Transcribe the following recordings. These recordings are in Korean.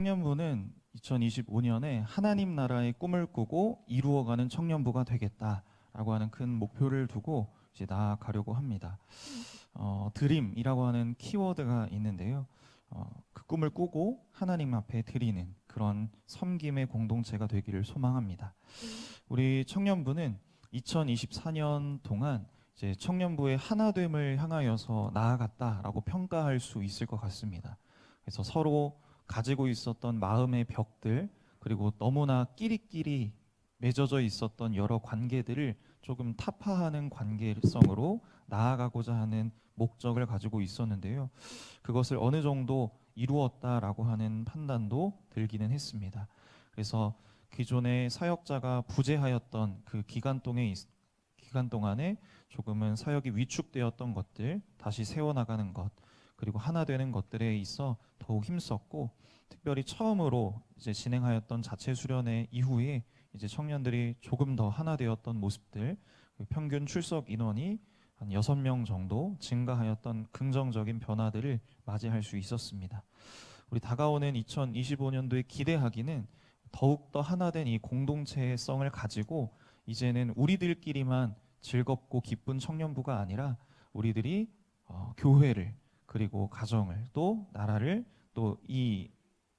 청년부는 2025년에 하나님 나라의 꿈을 꾸고 이루어가는 청년부가 되겠다라고 하는 큰 목표를 두고 이제 나아가려고 합니다. 드림이라고 하는 키워드가 있는데요. 그 꿈을 꾸고 하나님 앞에 드리는 그런 섬김의 공동체가 되기를 소망합니다. 우리 청년부는 2024년 동안 이제 청년부의 하나됨을 향하여서 나아갔다라고 평가할 수 있을 것 같습니다. 그래서 서로 가지고 있었던 마음의 벽들, 그리고 너무나 끼리끼리 맺어져 있었던 여러 관계들을 조금 타파하는 관계성으로 나아가고자 하는 목적을 가지고 있었는데요. 그것을 어느 정도 이루었다라고 하는 판단도 들기는 했습니다. 그래서 기존의 사역자가 부재하였던 그 기간 동안에 조금은 사역이 위축되었던 것들 다시 세워나가는 것, 그리고 하나 되는 것들에 있어 더욱 힘썼고, 특별히 처음으로 이제 진행하였던 자체 수련회 이후에 이제 청년들이 조금 더 하나 되었던 모습들, 평균 출석 인원이 한 6명 정도 증가하였던 긍정적인 변화들을 맞이할 수 있었습니다. 우리 다가오는 2025년도에 기대하기는 더욱더 하나된 이 공동체성을 가지고 이제는 우리들끼리만 즐겁고 기쁜 청년부가 아니라 우리들이 교회를, 그리고 가정을, 또 나라를, 또 이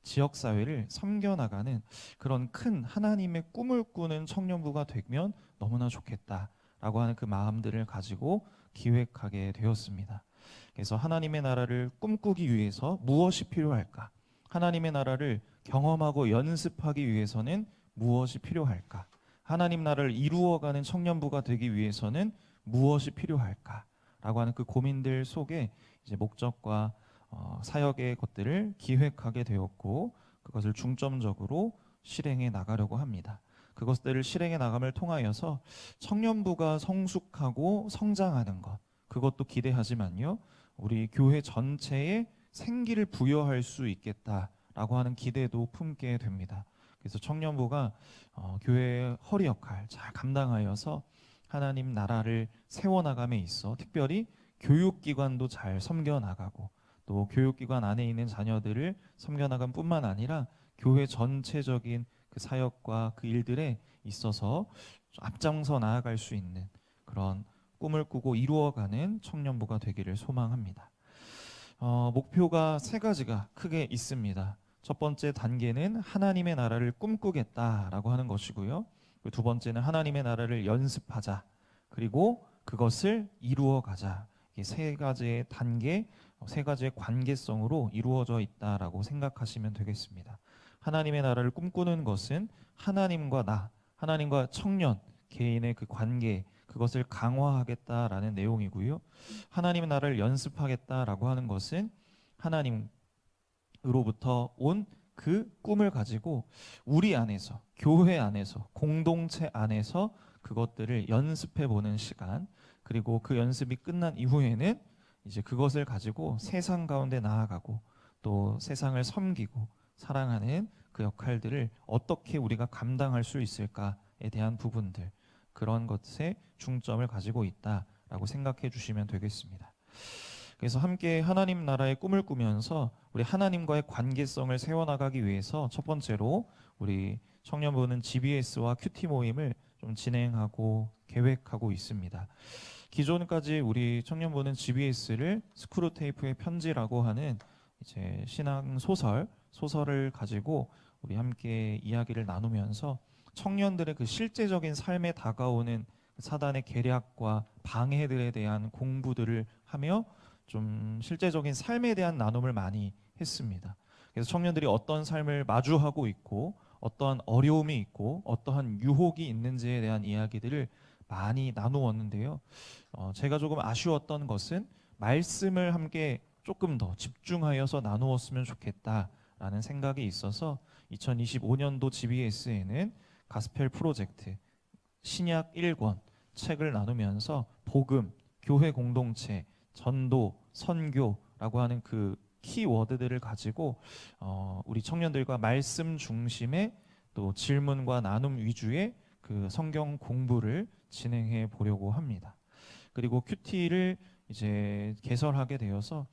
지역 사회를 섬겨나가는 그런 큰 하나님의 꿈을 꾸는 청년부가 되면 너무나 좋겠다라고 하는 그 마음들을 가지고 기획하게 되었습니다. 그래서 하나님의 나라를 꿈꾸기 위해서 무엇이 필요할까? 하나님의 나라를 경험하고 연습하기 위해서는 무엇이 필요할까? 하나님 나라를 이루어가는 청년부가 되기 위해서는 무엇이 필요할까? 라고 하는 그 고민들 속에 이제 목적과 사역의 것들을 기획하게 되었고, 그것을 중점적으로 실행해 나가려고 합니다. 그것들을 실행해 나감을 통하여서 청년부가 성숙하고 성장하는 것, 그것도 기대하지만요, 우리 교회 전체에 생기를 부여할 수 있겠다라고 하는 기대도 품게 됩니다. 그래서 청년부가 교회의 허리 역할 잘 감당하여서 하나님 나라를 세워나감에 있어 특별히 교육기관도 잘 섬겨나가고, 또 교육기관 안에 있는 자녀들을 섬겨나감 뿐만 아니라 교회 전체적인 그 사역과 그 일들에 있어서 앞장서 나아갈 수 있는 그런 꿈을 꾸고 이루어가는 청년부가 되기를 소망합니다. 목표가 세 가지가 크게 있습니다. 첫 번째 단계는 하나님의 나라를 꿈꾸겠다라고 하는 것이고요. 두 번째는 하나님의 나라를 연습하자, 그리고 그것을 이루어가자. 이 세 가지의 단계, 세 가지의 관계성으로 이루어져 있다라고 생각하시면 되겠습니다. 하나님의 나라를 꿈꾸는 것은 하나님과 하나님과 청년, 개인의 그 관계, 그것을 강화하겠다라는 내용이고요. 하나님의 나라를 연습하겠다라고 하는 것은 하나님으로부터 온 그 꿈을 가지고 우리 안에서, 교회 안에서, 공동체 안에서 그것들을 연습해 보는 시간, 그리고 그 연습이 끝난 이후에는 이제 그것을 가지고 세상 가운데 나아가고, 또 세상을 섬기고 사랑하는 그 역할들을 어떻게 우리가 감당할 수 있을까에 대한 부분들, 그런 것에 중점을 가지고 있다라고 생각해 주시면 되겠습니다. 그래서 함께 하나님 나라의 꿈을 꾸면서 우리 하나님과의 관계성을 세워나가기 위해서 첫 번째로 우리 청년부는 GBS와 큐티 모임을 좀 진행하고 계획하고 있습니다. 기존까지 우리 청년부는 GBS를 스크루테이프의 편지라고 하는 이제 신앙 소설을 가지고 우리 함께 이야기를 나누면서 청년들의 그 실제적인 삶에 다가오는 사단의 계략과 방해들에 대한 공부들을 하며 좀 실제적인 삶에 대한 나눔을 많이 했습니다. 그래서 청년들이 어떤 삶을 마주하고 있고, 어떠한 어려움이 있고, 어떠한 유혹이 있는지에 대한 이야기들을 많이 나누었는데요. 제가 조금 아쉬웠던 것은 말씀을 함께 조금 더 집중하여서 나누었으면 좋겠다라는 생각이 있어서 2025년도 GBS에는 가스펠 프로젝트, 신약 1권 책을 나누면서 복음, 교회 공동체, 전도, 선교라고 하는 그 키워드들을 가지고 우리 청년들과 말씀 중심의, 또 질문과 나눔 위주의 그 성경 공부를 진행해 보려고 합니다. 그리고 큐티를 이제 개설하게 되어서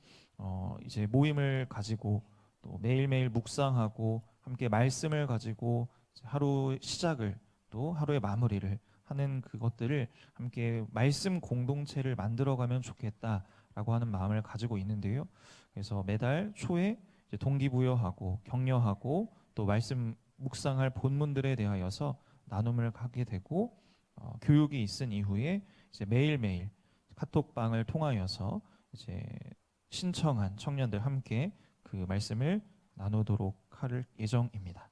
이제 모임을 가지고 또 매일매일 묵상하고 함께 말씀을 가지고 하루 시작을 또 하루의 마무리를 하는 그것들을 함께 말씀 공동체를 만들어가면 좋겠다라고 하는 마음을 가지고 있는데요. 그래서 매달 초에 이제 동기부여하고 격려하고 또 말씀 묵상할 본문들에 대하여서 나눔을 하게 되고 교육이 있은 이후에 이제 매일매일 카톡방을 통하여서 이제 신청한 청년들 함께 그 말씀을 나누도록 할 예정입니다.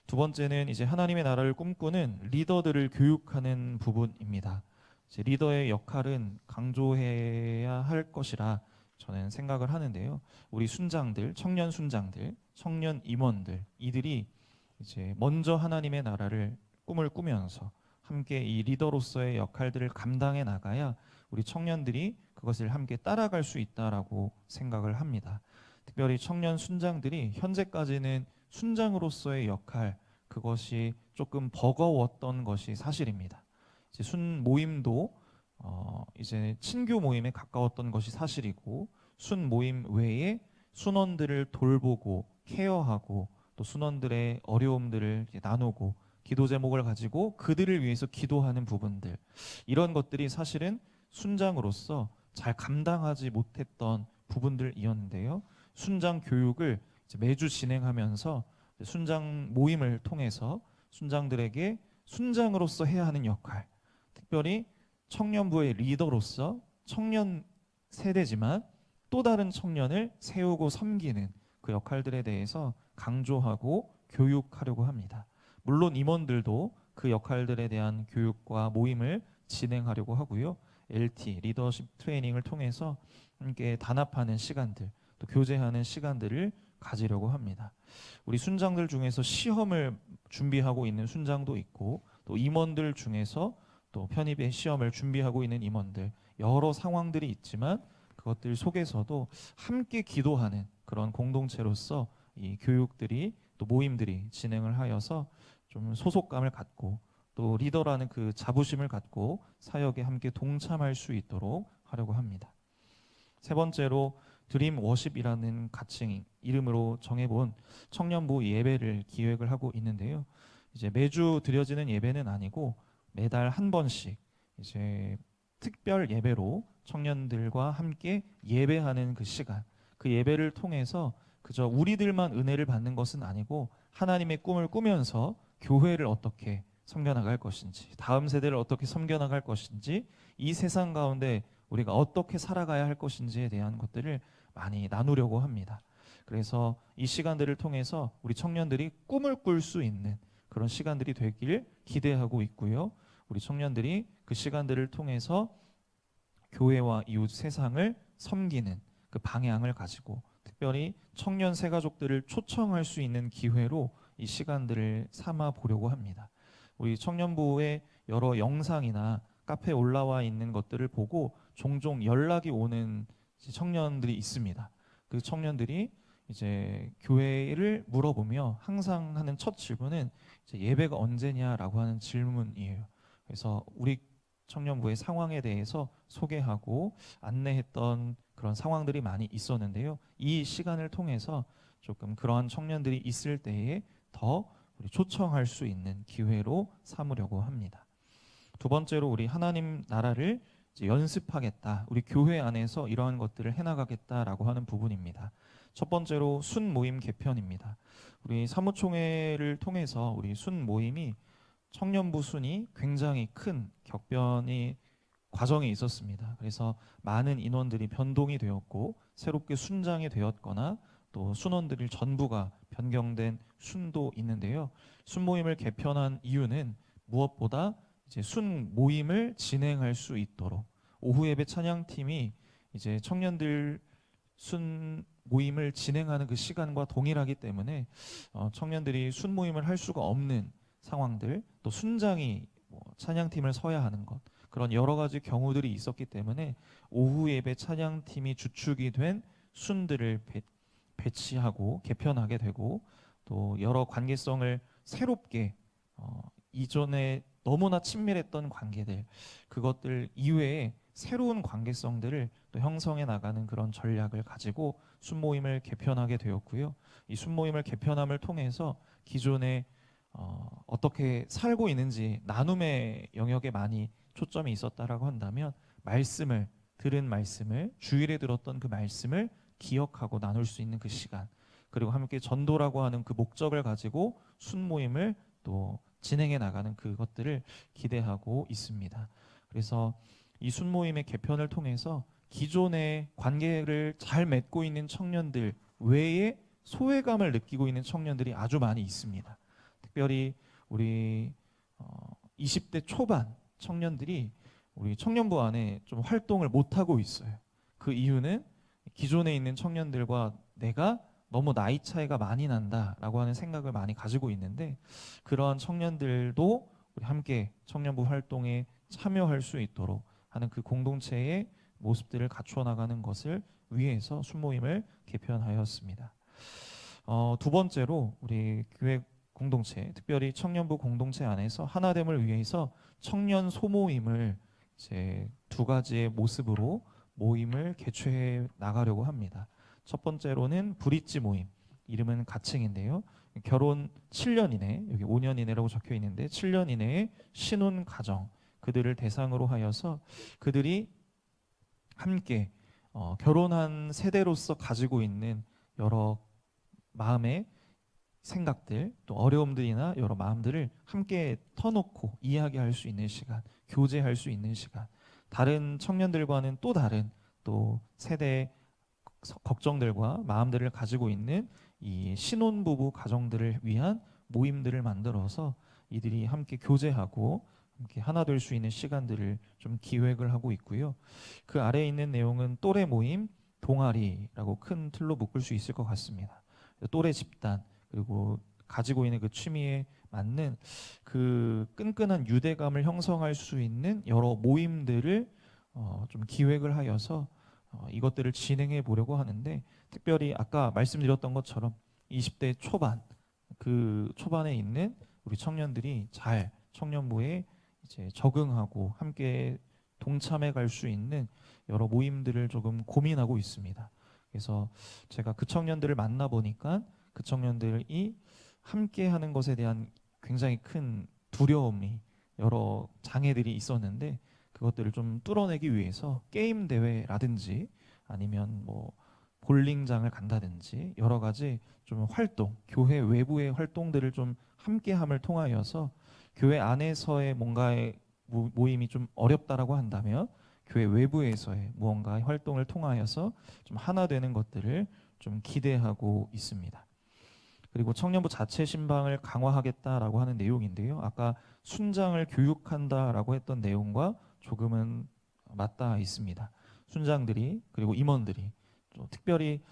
두 번째는 이제 하나님의 나라를 꿈꾸는 리더들을 교육하는 부분입니다. 이제 리더의 역할은 강조해야 할 것이라 저는 생각을 하는데요. 우리 순장들, 청년 순장들, 청년 임원들 이들이 이제 먼저 하나님의 나라를 꿈을 꾸면서 함께 이 리더로서의 역할들을 감당해 나가야 우리 청년들이 그것을 함께 따라갈 수 있다라고 생각을 합니다. 특별히 청년 순장들이 현재까지는 순장으로서의 역할 그것이 조금 버거웠던 것이 사실입니다. 이제 순 모임도 이제 친교 모임에 가까웠던 것이 사실이고 순 모임 외에 순원들을 돌보고 케어하고 또 순원들의 어려움들을 나누고 기도 제목을 가지고 그들을 위해서 기도하는 부분들 이런 것들이 사실은 순장으로서 잘 감당하지 못했던 부분들이었는데요. 순장 교육을 이제 매주 진행하면서 순장 모임을 통해서 순장들에게 순장으로서 해야 하는 역할, 특별히 청년부의 리더로서 청년 세대지만 또 다른 청년을 세우고 섬기는 그 역할들에 대해서 강조하고 교육하려고 합니다. 물론 임원들도 그 역할들에 대한 교육과 모임을 진행하려고 하고요. LT, 리더십 트레이닝을 통해서 함께 단합하는 시간들, 또 교제하는 시간들을 가지려고 합니다. 우리 순장들 중에서 시험을 준비하고 있는 순장도 있고 또 임원들 중에서 또 편입의 시험을 준비하고 있는 임원들 여러 상황들이 있지만 그것들 속에서도 함께 기도하는 그런 공동체로서 이 교육들이 또 모임들이 진행을 하여서 좀 소속감을 갖고 또 리더라는 그 자부심을 갖고 사역에 함께 동참할 수 있도록 하려고 합니다. 세 번째로 드림 워십이라는 가칭 이름으로 정해본 청년부 예배를 기획을 하고 있는데요. 이제 매주 드려지는 예배는 아니고 매달 한 번씩 이제 특별 예배로 청년들과 함께 예배하는 그 시간, 그 예배를 통해서 그저 우리들만 은혜를 받는 것은 아니고 하나님의 꿈을 꾸면서 교회를 어떻게 섬겨나갈 것인지, 다음 세대를 어떻게 섬겨나갈 것인지, 이 세상 가운데 우리가 어떻게 살아가야 할 것인지에 대한 것들을 많이 나누려고 합니다. 그래서 이 시간들을 통해서 우리 청년들이 꿈을 꿀 수 있는 그런 시간들이 되길 기대하고 있고요. 우리 청년들이 그 시간들을 통해서 교회와 이웃 세상을 섬기는 그 방향을 가지고 특별히 청년 새가족들을 초청할 수 있는 기회로 이 시간들을 삼아 보려고 합니다. 우리 청년부의 여러 영상이나 카페에 올라와 있는 것들을 보고 종종 연락이 오는 청년들이 있습니다. 그 청년들이 이제 교회를 물어보며 항상 하는 첫 질문은 이제 예배가 언제냐라고 하는 질문이에요. 그래서 우리 청년부의 상황에 대해서 소개하고 안내했던 그런 상황들이 많이 있었는데요. 이 시간을 통해서 조금 그러한 청년들이 있을 때에 더 우리 초청할 수 있는 기회로 삼으려고 합니다. 두 번째로 우리 하나님 나라를 이제 연습하겠다. 우리 교회 안에서 이러한 것들을 해나가겠다라고 하는 부분입니다. 첫 번째로 순 모임 개편입니다. 우리 사무총회를 통해서 우리 순 모임이 청년부 순이 굉장히 큰 격변이 과정이 있었습니다. 그래서 많은 인원들이 변동이 되었고 새롭게 순장이 되었거나 또 순원들이 전부가 변경된 순도 있는데요. 순 모임을 개편한 이유는 무엇보다 이제 순 모임을 진행할 수 있도록 오후 예배 찬양팀이 이제 청년들 순 모임을 진행하는 그 시간과 동일하기 때문에 청년들이 순 모임을 할 수가 없는 상황들 또 순장이 찬양팀을 서야 하는 것 그런 여러 가지 경우들이 있었기 때문에 오후 예배 찬양팀이 주축이 된 순들을 배치하고 개편하게 되고 또 여러 관계성을 새롭게 이전에 너무나 친밀했던 관계들 그것들 이외에 새로운 관계성들을 또 형성해 나가는 그런 전략을 가지고 순모임을 개편하게 되었고요. 이 순모임을 개편함을 통해서 기존에 어떻게 살고 있는지 나눔의 영역에 많이 초점이 있었다라고 한다면 말씀을 들은 말씀을 주일에 들었던 그 말씀을 기억하고 나눌 수 있는 그 시간, 그리고 함께 전도라고 하는 그 목적을 가지고 순모임을 또 진행해 나가는 그것들을 기대하고 있습니다. 그래서 이 순모임의 개편을 통해서 기존의 관계를 잘 맺고 있는 청년들 외에 소외감을 느끼고 있는 청년들이 아주 많이 있습니다. 특별히 우리 20대 초반 청년들이 우리 청년부 안에 좀 활동을 못 하고 있어요. 그 이유는 기존에 있는 청년들과 내가 너무 나이 차이가 많이 난다라고 하는 생각을 많이 가지고 있는데, 그러한 청년들도 우리 함께 청년부 활동에 참여할 수 있도록 하는 그 공동체의 모습들을 갖추어 나가는 것을 위해서 순모임을 개편하였습니다. 두 번째로 우리 교회 공동체, 특별히 청년부 공동체 안에서 하나됨을 위해서 청년 소모임을 이제 두 가지의 모습으로 모임을 개최해 나가려고 합니다. 첫 번째로는 브릿지 모임, 이름은 가칭인데요. 결혼 7년 이내, 여기 5년 이내라고 적혀 있는데 7년 이내에 신혼 가정, 그들을 대상으로 하여서 그들이 함께 결혼한 세대로서 가지고 있는 여러 마음의 생각들, 또 어려움들이나 여러 마음들을 함께 터놓고 이야기할 수 있는 시간, 교제할 수 있는 시간, 다른 청년들과는 또 다른 또 세대의 걱정들과 마음들을 가지고 있는 이 신혼부부 가정들을 위한 모임들을 만들어서 이들이 함께 교제하고 함께 하나 될 수 있는 시간들을 좀 기획을 하고 있고요. 그 아래에 있는 내용은 또래 모임, 동아리라고 큰 틀로 묶을 수 있을 것 같습니다. 또래 집단, 그리고 가지고 있는 그 취미에 맞는 그 끈끈한 유대감을 형성할 수 있는 여러 모임들을 좀 기획을 하여서 이것들을 진행해 보려고 하는데, 특별히 아까 말씀드렸던 것처럼 20대 초반, 그 초반에 있는 우리 청년들이 잘 청년부에 이제 적응하고 함께 동참해 갈 수 있는 여러 모임들을 조금 고민하고 있습니다. 그래서 제가 그 청년들을 만나 보니까 그 청년들이 함께 하는 것에 대한 굉장히 큰 두려움이, 여러 장애들이 있었는데 그것들을 좀 뚫어내기 위해서 게임 대회라든지 아니면 뭐 볼링장을 간다든지 여러 가지 좀 활동, 교회 외부의 활동들을 좀 함께함을 통하여서 교회 안에서의 뭔가의 모임이 좀 어렵다라고 한다면 교회 외부에서의 무언가의 활동을 통하여서 좀 하나 되는 것들을 좀 기대하고 있습니다. 그리고 청년부 자체 신방을 강화하겠다라고 하는 내용인데요. 아까 순장을 교육한다라고 했던 내용과 조금은 맞닿아 있습니다. 순장들이, 그리고 임원들이 좀 특별히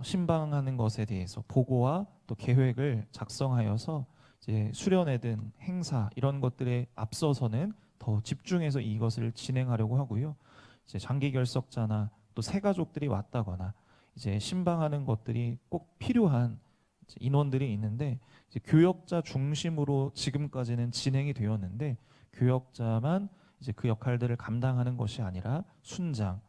신방하는 것에 대해서 보고와 또 계획을 작성하여서 이제 수련회든 행사 이런 것들에 앞서서는 더 집중해서 이것을 진행하려고 하고요. 이제 장기 결석자나 또 새 가족들이 왔다거나 이제 신방하는 것들이 꼭 필요한 인원들이 있는데, 이제 교역자 중심으로 지금까지는 진행이 되었는데, 교역자만 이제 그 역할들을 감당하는 것이 아니라 순장,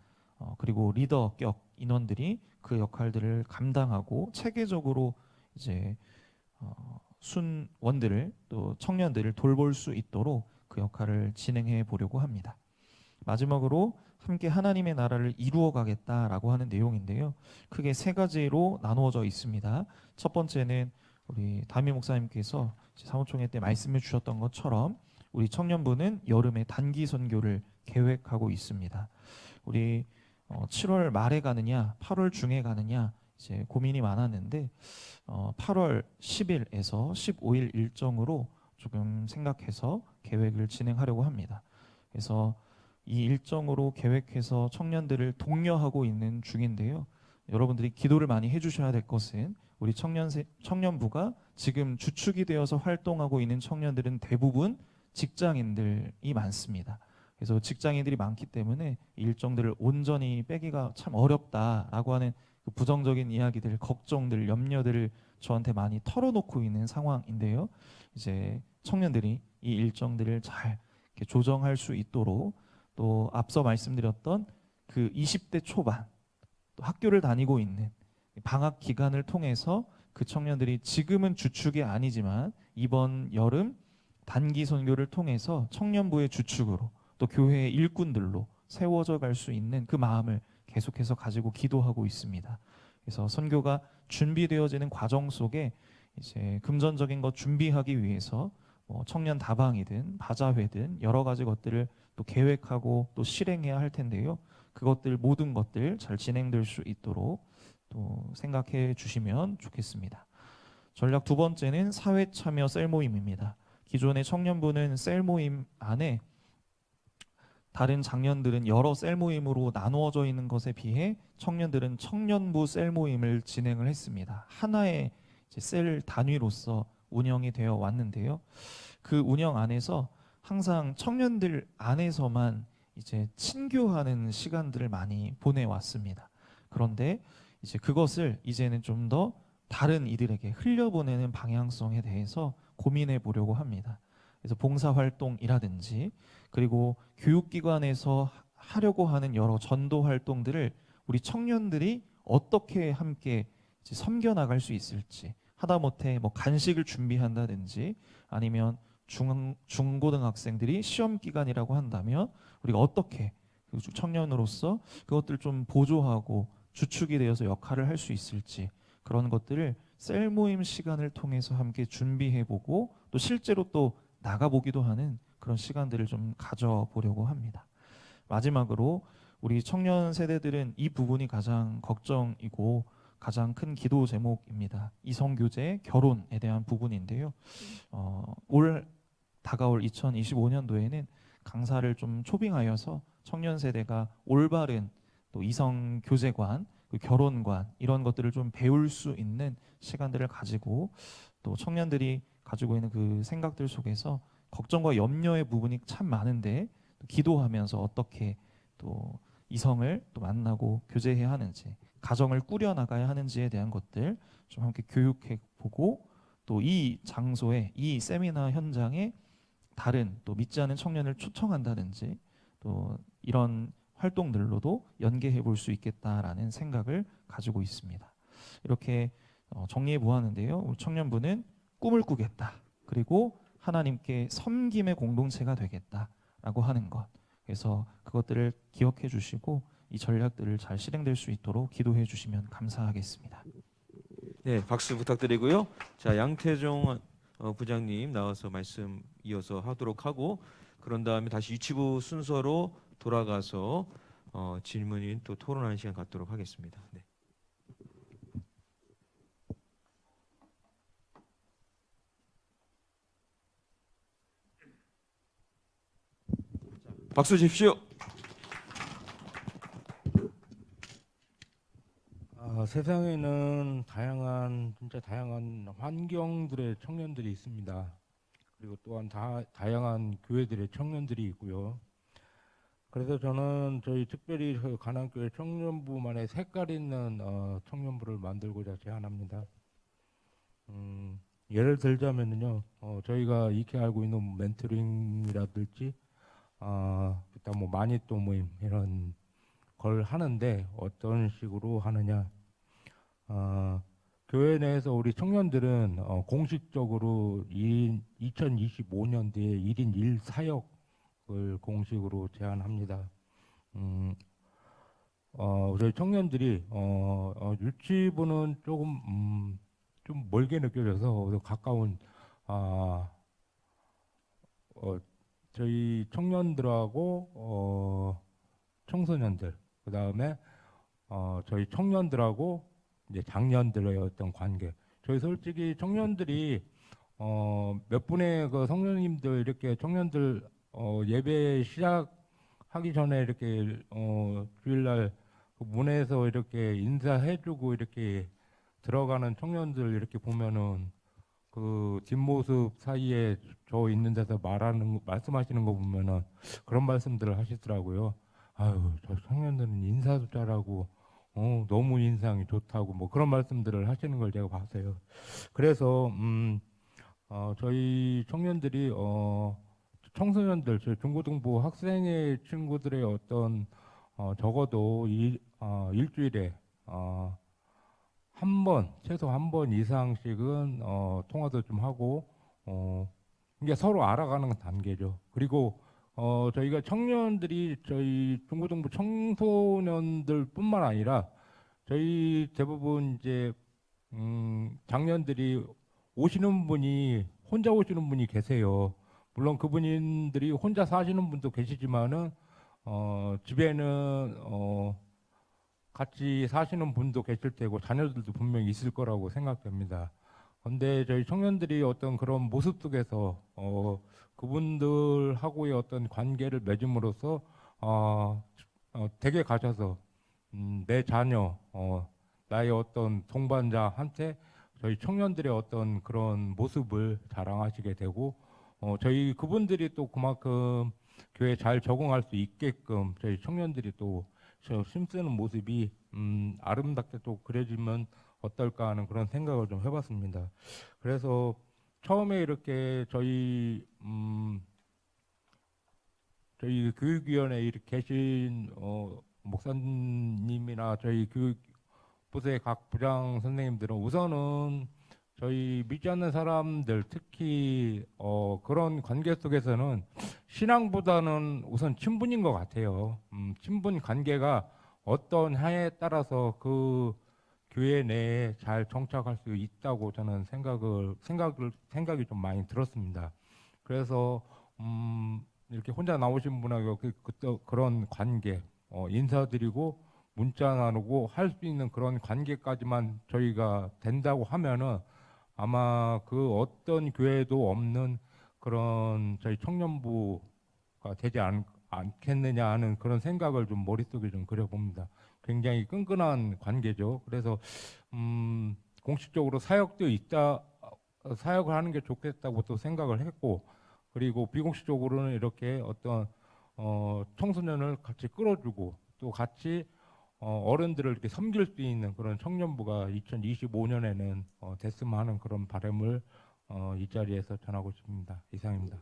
그리고 리더격 인원들이 그 역할들을 감당하고 체계적으로 이제 순원들을 또 청년들을 돌볼 수 있도록 그 역할을 진행해 보려고 합니다. 마지막으로 함께 하나님의 나라를 이루어 가겠다라고 하는 내용인데요. 크게 세 가지로 나누어져 있습니다. 첫 번째는 우리 담임 목사님께서 사무총회 때 말씀해 주셨던 것처럼 우리 청년부는 여름에 단기 선교를 계획하고 있습니다. 우리 7월 말에 가느냐 8월 중에 가느냐 이제 고민이 많았는데 8월 10일에서 15일 일정으로 조금 생각해서 계획을 진행하려고 합니다. 그래서 이 일정으로 계획해서 청년들을 독려하고 있는 중인데요. 여러분들이 기도를 많이 해주셔야 될 것은 우리 청년부가 지금 주축이 되어서 활동하고 있는 청년들은 대부분 직장인들이 많습니다. 그래서 직장인들이 많기 때문에 이 일정들을 온전히 빼기가 참 어렵다라고 하는 그 부정적인 이야기들, 걱정들, 염려들을 저한테 많이 털어놓고 있는 상황인데요. 이제 청년들이 이 일정들을 잘 이렇게 조정할 수 있도록 또 앞서 말씀드렸던 그 20대 초반 또 학교를 다니고 있는 방학 기간을 통해서 그 청년들이 지금은 주축이 아니지만 이번 여름 단기 선교를 통해서 청년부의 주축으로 또 교회의 일꾼들로 세워져 갈 수 있는 그 마음을 계속해서 가지고 기도하고 있습니다. 그래서 선교가 준비되어지는 과정 속에 이제 금전적인 것 준비하기 위해서 뭐 청년 다방이든 바자회든 여러 가지 것들을 또 계획하고 또 실행해야 할 텐데요. 그것들 모든 것들 잘 진행될 수 있도록 또 생각해 주시면 좋겠습니다. 전략 두 번째는 사회 참여 셀 모임입니다. 기존의 청년부는 셀 모임 안에 다른 장년들은 여러 셀 모임으로 나누어져 있는 것에 비해 청년들은 청년부 셀 모임을 진행을 했습니다. 하나의 이제 셀 단위로서 운영이 되어 왔는데요. 그 운영 안에서 항상 청년들 안에서만 이제 친교하는 시간들을 많이 보내왔습니다. 그런데 이제 그것을 이제는 좀 더 다른 이들에게 흘려보내는 방향성에 대해서 고민해 보려고 합니다. 그래서 봉사활동이라든지 그리고 교육기관에서 하려고 하는 여러 전도 활동들을 우리 청년들이 어떻게 함께 이제 섬겨나갈 수 있을지, 하다못해 뭐 간식을 준비한다든지 아니면 중고등학생들이 시험 기간이라고 한다면 우리가 어떻게 청년으로서 그것들 좀 보조하고 주축이 되어서 역할을 할 수 있을지, 그런 것들을 셀 모임 시간을 통해서 함께 준비해보고 또 실제로 또 나가보기도 하는 그런 시간들을 좀 가져보려고 합니다. 마지막으로 우리 청년 세대들은 이 부분이 가장 걱정이고 가장 큰 기도 제목입니다. 이성교제, 결혼에 대한 부분인데요. 다가올 2025년도에는 강사를 좀 초빙하여서 청년 세대가 올바른 또 이성 교제관, 결혼관 이런 것들을 좀 배울 수 있는 시간들을 가지고 또 청년들이 가지고 있는 그 생각들 속에서 걱정과 염려의 부분이 참 많은데 기도하면서 어떻게 또 이성을 또 만나고 교제해야 하는지, 가정을 꾸려 나가야 하는지에 대한 것들 좀 함께 교육해 보고 또 이 장소에, 이 세미나 현장에 다른 또 믿지 않은 청년을 초청한다든지 또 이런 활동들로도 연계해 볼 수 있겠다라는 생각을 가지고 있습니다. 이렇게 정리해 보았는데요. 우리 청년부는 꿈을 꾸겠다. 그리고 하나님께 섬김의 공동체가 되겠다라고 하는 것. 그래서 그것들을 기억해 주시고 이 전략들을 잘 실행될 수 있도록 기도해 주시면 감사하겠습니다. 네, 박수 부탁드리고요. 자, 양태종 부장님 나와서 말씀 이어서 하도록 하고 그런 다음에 다시 유치부 순서로 돌아가서 질문인 또 토론하는 시간 갖도록 하겠습니다. 네. 박수 주십시오. 세상에는 진짜 다양한 환경들의 청년들이 있습니다. 그리고 또한 다양한 교회들의 청년들이 있고요. 그래서 저는 저희 특별히 가남교회 청년부만의 색깔 있는 청년부를 만들고자 제안합니다. 예를 들자면요, 저희가 익히 알고 있는 멘토링이라든지, 일단 뭐 마니또 모임 이런 걸 하는데 어떤 식으로 하느냐? 교회 내에서 우리 청년들은 공식적으로 2025년도에 1인 1사역을 공식으로 제안합니다. 저희 청년들이 유치부는 조금 좀 멀게 느껴져서 가까운 저희 청년들하고 청소년들, 그 다음에 저희 청년들하고 이제 장년들의 어떤 관계. 저희 솔직히 청년들이 몇 분의 그 성도님들 이렇게 청년들 예배 시작하기 전에 이렇게 주일날 그 문에서 이렇게 인사해주고 이렇게 들어가는 청년들 이렇게 보면은 그 뒷모습 사이에 저 있는 데서 말씀하시는 거 보면은 그런 말씀들을 하시더라고요. 아유, 저 청년들은 인사도 잘하고 너무 인상이 좋다고 뭐 그런 말씀들을 하시는 걸 제가 봤어요. 그래서 저희 청년들이 청소년들, 저 중고등부 학생의 친구들의 어떤 적어도 일주일에 한 번, 최소 한 번 이상씩은 통화도 좀 하고 이게 서로 알아가는 단계죠. 그리고 저희가 청년들이 저희 중고등부 청소년들뿐만 아니라 저희 대부분 이제 장년들이 오시는 분이 혼자 오시는 분이 계세요. 물론 그분들이 혼자 사시는 분도 계시지만은 집에는 같이 사시는 분도 계실 테고 자녀들도 분명히 있을 거라고 생각됩니다. 근데 저희 청년들이 어떤 그런 모습 속에서 그분들하고의 어떤 관계를 맺음으로써 댁에 가셔서 내 자녀, 나의 어떤 동반자한테 저희 청년들의 어떤 그런 모습을 자랑하시게 되고 저희 그분들이 또 그만큼 교회에 잘 적응할 수 있게끔 저희 청년들이 또 힘쓰는 모습이 아름답게 또 그려지면 어떨까 하는 그런 생각을 좀 해봤습니다. 그래서 처음에 이렇게 저희 교육위원회에 이렇게 계신 목사님이나 저희 교육부서의 각 부장 선생님들은 우선은 저희 믿지 않는 사람들 특히 그런 관계 속에서는 신앙보다는 우선 친분인 것 같아요. 친분 관계가 어떤 향에 따라서 그 교회 내에 잘 정착할 수 있다고 저는 생각이 좀 많이 들었습니다. 그래서 이렇게 혼자 나오신 분하고 그런 관계 인사드리고 문자 나누고 할 수 있는 그런 관계까지만 저희가 된다고 하면은 아마 그 어떤 교회에도 없는 그런 저희 청년부가 되지 않겠느냐 하는 그런 생각을 좀 머릿속에 좀 그려봅니다. 굉장히 끈끈한 관계죠. 그래서 공식적으로 사역을 하는 게 좋겠다고 또 생각을 했고, 그리고 비공식적으로는 이렇게 어떤 청소년을 같이 끌어주고 또 같이 어른들을 이렇게 섬길 수 있는 그런 청년부가 2025년에는 됐으면 하는 그런 바람을 이 자리에서 전하고 싶습니다. 이상입니다.